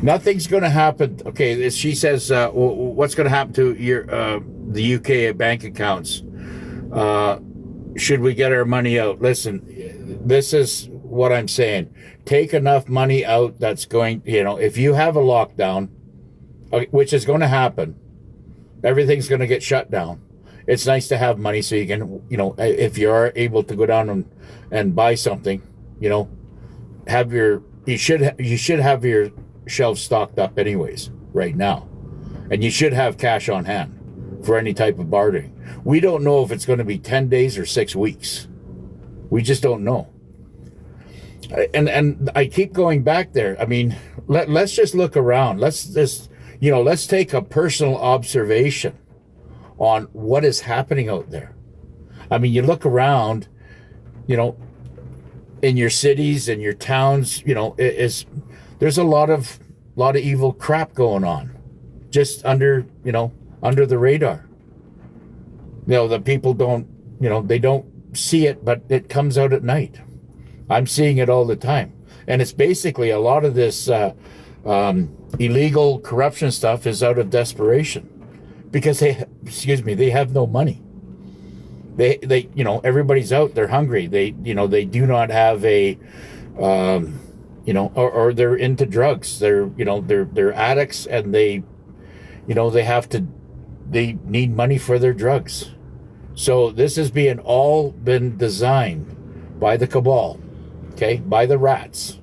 Nothing's going to happen. Okay, she says, what's going to happen to the UK bank accounts? Should we get our money out? Listen, this is what I'm saying. Take enough money out that's going, if you have a lockdown, which is going to happen, everything's going to get shut down. It's nice to have money so you can, if you are able to go down and buy something, you should have your shelves stocked up anyways right now. And you should have cash on hand for any type of bartering. We don't know if it's going to be 10 days or 6 weeks. We just don't know. And I keep going back there. I mean, let's just look around. Let's take a personal observation on what is happening out there. I mean, you look around, in your cities and your towns, there's a lot of evil crap going on just under the radar. The people don't, they don't see it, but it comes out at night. I'm seeing it all the time. And it's basically a lot of this illegal corruption stuff is out of desperation because they have no money. They everybody's out, they're hungry. They do not have a, or they're into drugs. They're addicts and they need money for their drugs. So this is all been designed by the cabal, okay, by the rats.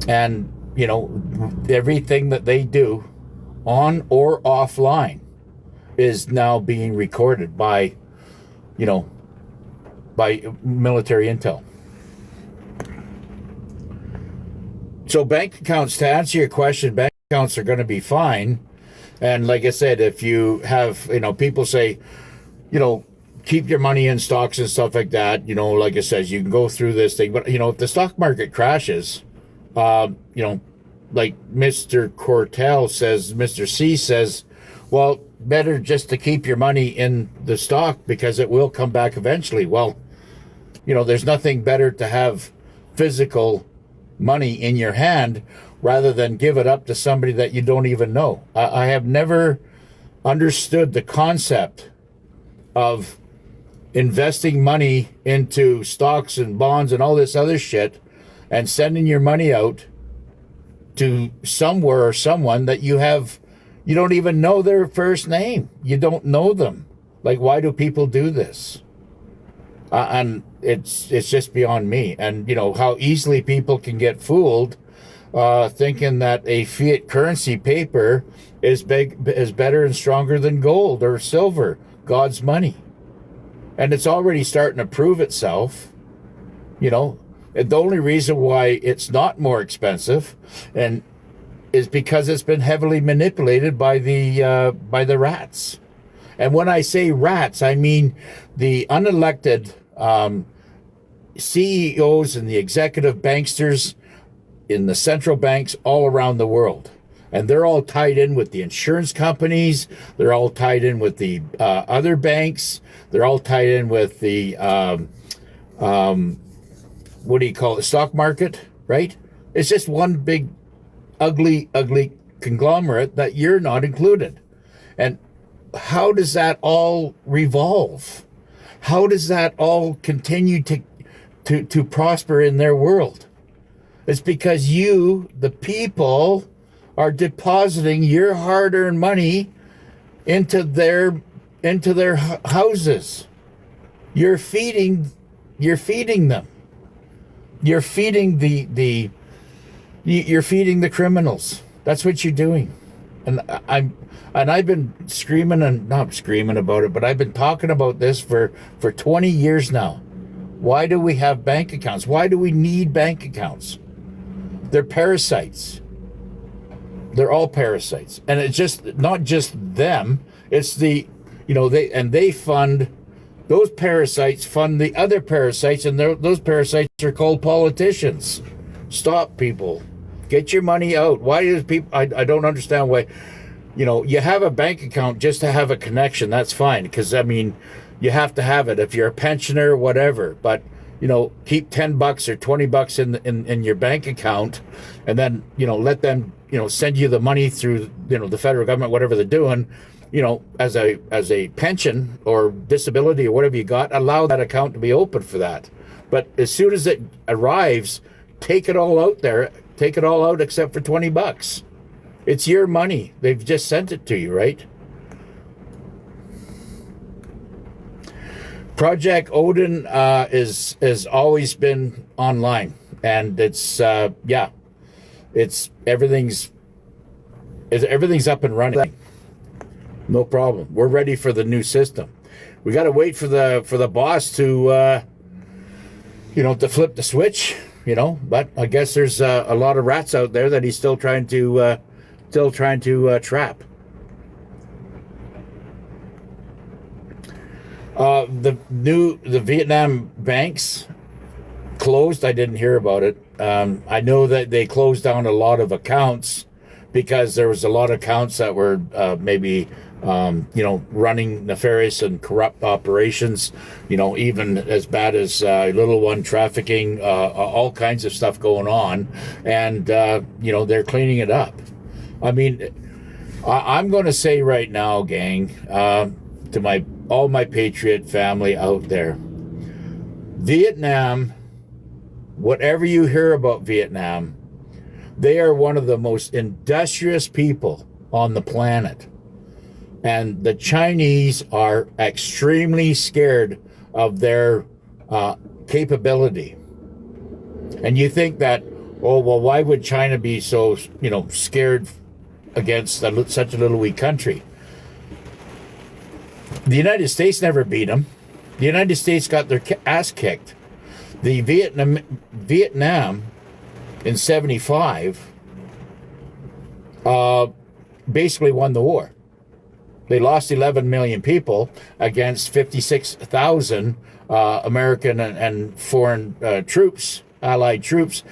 And, everything that they do on or offline is now being recorded by military intel. So bank accounts, to answer your question, bank accounts are going to be fine. And like I said, if you have, people say, keep your money in stocks and stuff like that, like I said, you can go through this thing. But, if the stock market crashes, like Mr. Cortell says, Mr. C says, well, better just to keep your money in the stock because it will come back eventually. Well, there's nothing better to have physical money in your hand rather than give it up to somebody that you don't even know. I have never understood the concept of investing money into stocks and bonds and all this other shit and sending your money out to somewhere or someone that you don't even know their first name. You don't know them. Like, why do people do this? And it's just beyond me. And, how easily people can get fooled thinking that a fiat currency paper is better and stronger than gold or silver, God's money. And it's already starting to prove itself, And the only reason why it's not more expensive is because it's been heavily manipulated by the rats. And when I say rats, I mean the unelected CEOs and the executive banksters in the central banks all around the world. And they're all tied in with the insurance companies. They're all tied in with the other banks. They're all tied in with the what do you call it, stock market, right? It's just one big, ugly conglomerate that you're not included. And how does that all revolve? How does that all continue to prosper in their world? It's because you, the people, are depositing your hard-earned money into their houses. You're feeding them. You're feeding the criminals. That's what you're doing. And I've been not screaming about it, but I've been talking about this for 20 years now. Why do we have bank accounts? Why do we need bank accounts? They're parasites. They're all parasites. And it's just not just them. It's they fund, those parasites fund the other parasites, and those parasites are called politicians. Stop, people. Get your money out. Why does people, I don't understand why, you have a bank account just to have a connection. That's fine. Because, you have to have it if you're a pensioner, whatever. But keep $10 or $20 in your bank account, and then, let them, send you the money through, the federal government, whatever they're doing, as a pension or disability or whatever you got, allow that account to be open for that. But as soon as it arrives, take it all out there. Take it all out except for $20. It's your money. They've just sent it to you, right? Project Odin has always been online, and it's everything's up and running. No problem. We're ready for the new system. We got to wait for the boss to to flip the switch. But I guess there's a lot of rats out there that he's still trying to trap. The Vietnam banks closed. I didn't hear about it. I know that they closed down a lot of accounts because there was a lot of accounts that were maybe running nefarious and corrupt operations, even as bad as little one trafficking, all kinds of stuff going on. And, they're cleaning it up. I mean, I'm going to say right now, gang, to all my Patriot family out there, Vietnam, whatever you hear about Vietnam, they are one of the most industrious people on the planet. And the Chinese are extremely scared of their capability. And you think that, why would China be so, scared against such a little weak country? The United States never beat them. The United States got their ass kicked. The Vietnam in 1975 basically won the war. They lost 11 million people against 56,000 American and foreign troops, allied troops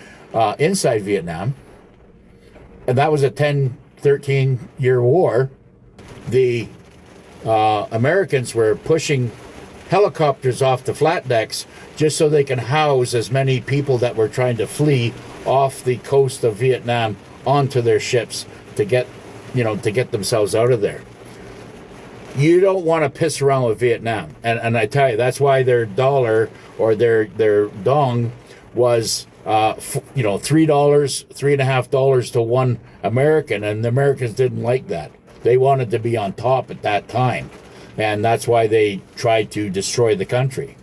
inside Vietnam. And that was a 13-year war. The Americans were pushing helicopters off the flat decks just so they can house as many people that were trying to flee off the coast of Vietnam onto their ships to get themselves out of there. You don't want to piss around with Vietnam. And I tell you, that's why their dollar or their dong was, $3, $3.50 to one American. And the Americans didn't like that. They wanted to be on top at that time. And that's why they tried to destroy the country.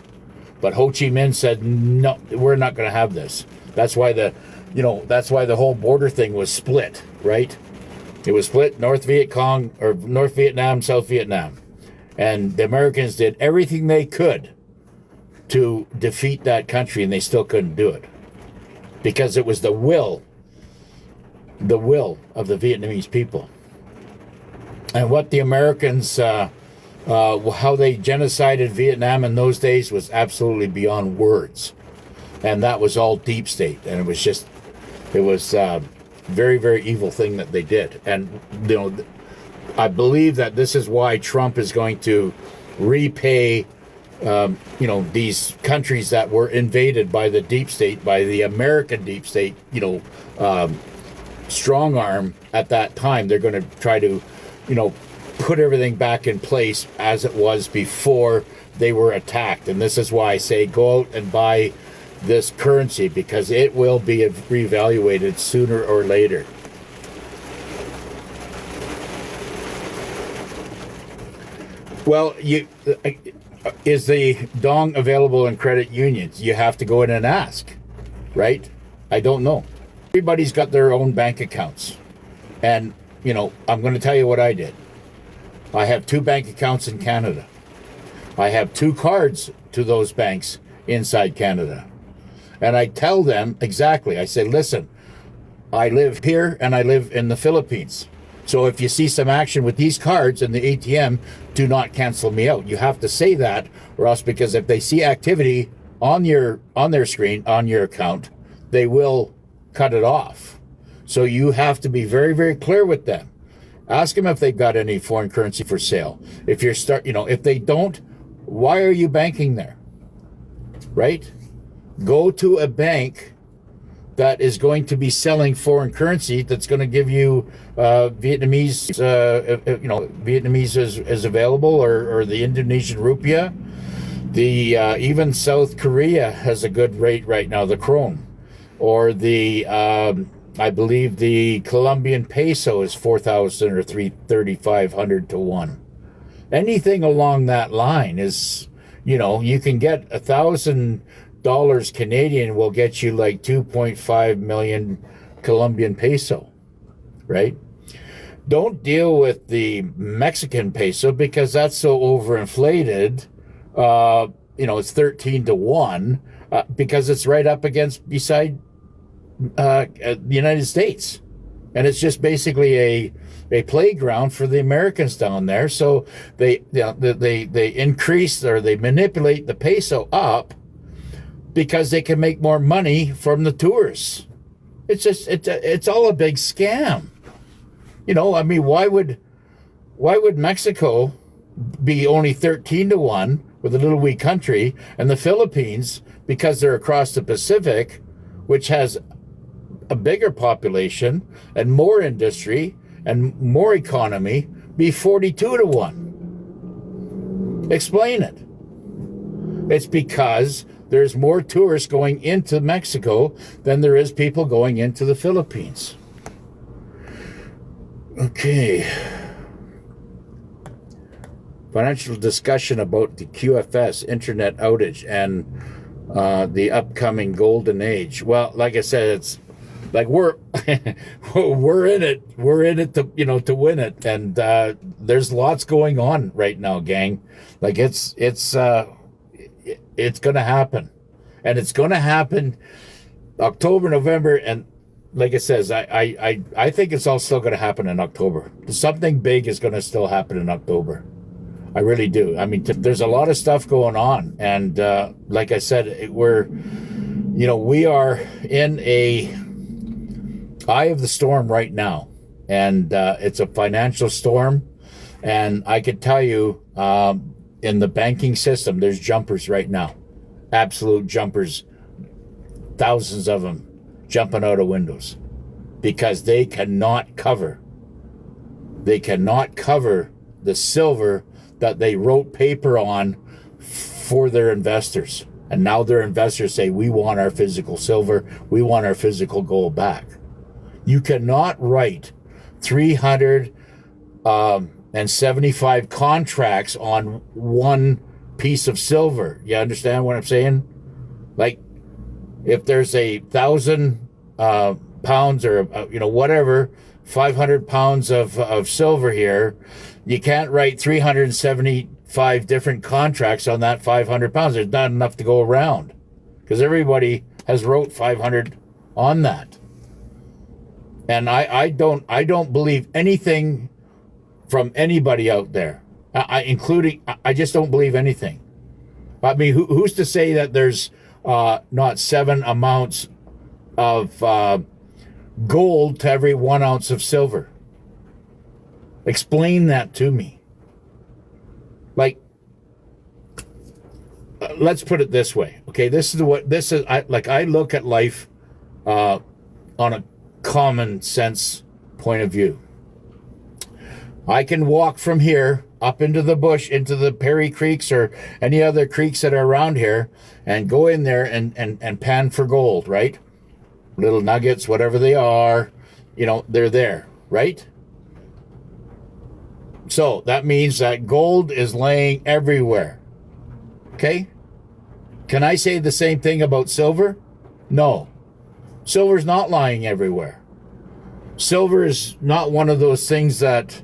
But Ho Chi Minh said, no, we're not going to have this. That's why the whole border thing was split, right? It was split, North Vietnam, South Vietnam. And the Americans did everything they could to defeat that country, and they still couldn't do it. Because it was the will of the Vietnamese people. And what the Americans, how they genocided Vietnam in those days was absolutely beyond words. And that was all deep state. And it was very, very evil thing that they did. And, I believe that this is why Trump is going to repay, these countries that were invaded by the deep state, by the American deep state, strong arm at that time. They're going to try to, put everything back in place as it was before they were attacked. And this is why I say go out and buy this currency, because it will be reevaluated sooner or later. Well, is the dong available in credit unions? You have to go in and ask, right? I don't know. Everybody's got their own bank accounts. And, I'm going to tell you what I did. I have 2 bank accounts in Canada. I have 2 cards to those banks inside Canada. And I tell them exactly, I say, listen, I live here and I live in the Philippines. So if you see some action with these cards in the ATM, do not cancel me out. You have to say that, or else, because if they see activity on their screen, on your account, they will cut it off. So you have to be very, very clear with them. Ask them if they've got any foreign currency for sale. If they don't, why are you banking there? Right? Go to a bank that is going to be selling foreign currency, that's going to give you Vietnamese, Vietnamese is available, or the Indonesian rupiah. Even South Korea has a good rate right now, the krone, or I believe the Colombian peso is 4,000 or 3,500 to 1. Anything along that line is, you can get $1,000 Canadian will get you like 2.5 million Colombian peso, right? Don't deal with the Mexican peso because that's so overinflated. It's 13 to 1 because it's right up beside the United States. And it's just basically a playground for the Americans down there. So they increase, or they manipulate the peso up because they can make more money from the tourists. It's all a big scam. Why would Mexico be only 13 to 1 with a little wee country, and the Philippines, because they're across the Pacific, which has a bigger population and more industry and more economy, be 42 to 1? Explain it. It's because there's more tourists going into Mexico than there is people going into the Philippines. Okay. Financial discussion about the QFS internet outage and the upcoming golden age. Well, like I said, it's like we're in it. We're in it to win it, and there's lots going on right now, gang. Like it's going to happen, and it's going to happen October, November, and like it says, I think it's all still going to happen in October. Something big is going to still happen in October. I really do. I mean, there's a lot of stuff going on, and like I said, we are in a eye of the storm right now, and it's a financial storm. And I could tell you, in the banking system, there's jumpers right now, absolute jumpers, thousands of them jumping out of windows because they cannot cover the silver that they wrote paper on for their investors. And now their investors say, we want our physical silver, we want our physical gold back. You cannot write 375 contracts on one piece of silver. You understand what I'm saying? Like, if there's 1,000 pounds or whatever, 500 pounds of silver here, you can't write 375 different contracts on that 500 pounds. There's not enough to go around because everybody has wrote 500 on that. And I don't believe anything from anybody out there, I just don't believe anything. I mean, who's to say that there's not 7 amounts of gold to every 1 ounce of silver? Explain that to me. Like, let's put it this way. Okay, I look at life on a common sense point of view. I can walk from here up into the bush, into the Perry Creeks or any other creeks that are around here, and go in there and pan for gold, right? Little nuggets, whatever they are, they're there, right? So that means that gold is laying everywhere. Okay? Can I say the same thing about silver? No. Silver's not lying everywhere. Silver is not one of those things that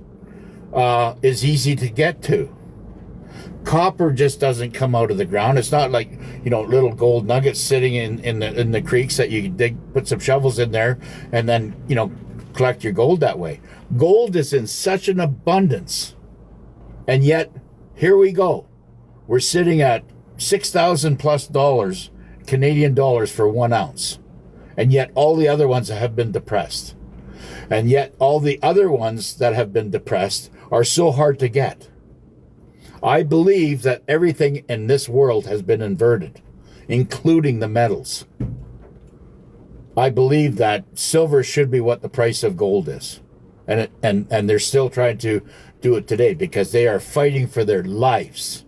is easy to get to. Copper just doesn't come out of the ground. It's not like, little gold nuggets sitting in the creeks that you dig, put some shovels in there, and then, collect your gold that way. Gold is in such an abundance. And yet, here we go. We're sitting at $6,000+ Canadian dollars for 1 ounce. And yet all the other ones have been depressed. And yet all the other ones that have been depressed are so hard to get. I believe that everything in this world has been inverted. including the metals. I believe that silver should be what the price of gold is. And they're still trying to do it today because they are fighting for their lives.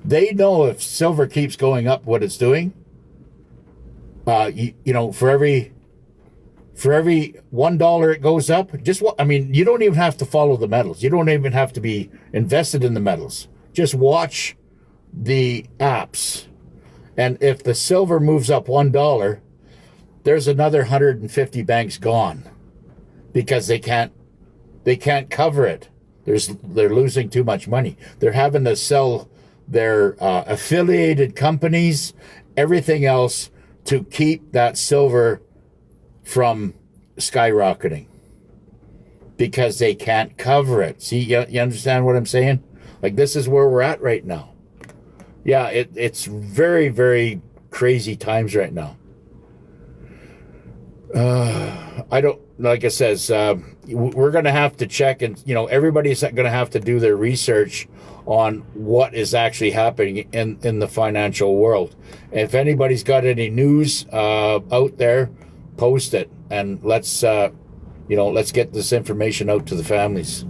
They know if silver keeps going up what it's doing, for every $1 it goes up, you don't even have to follow the metals. You don't even have to be invested in the metals. Just watch the apps. And if the silver moves up $1, there's another 150 banks gone because they can't cover it. They're losing too much money. They're having to sell their affiliated companies, everything else, to keep that silver from skyrocketing because they can't cover it. See, you understand what I'm saying? Like, this is where we're at right now. Yeah, it's very, very crazy times right now. Like I says, we're going to have to check, and everybody's going to have to do their research on what is actually happening in the financial world. And if anybody's got any news out there, post it, and let's get this information out to the families.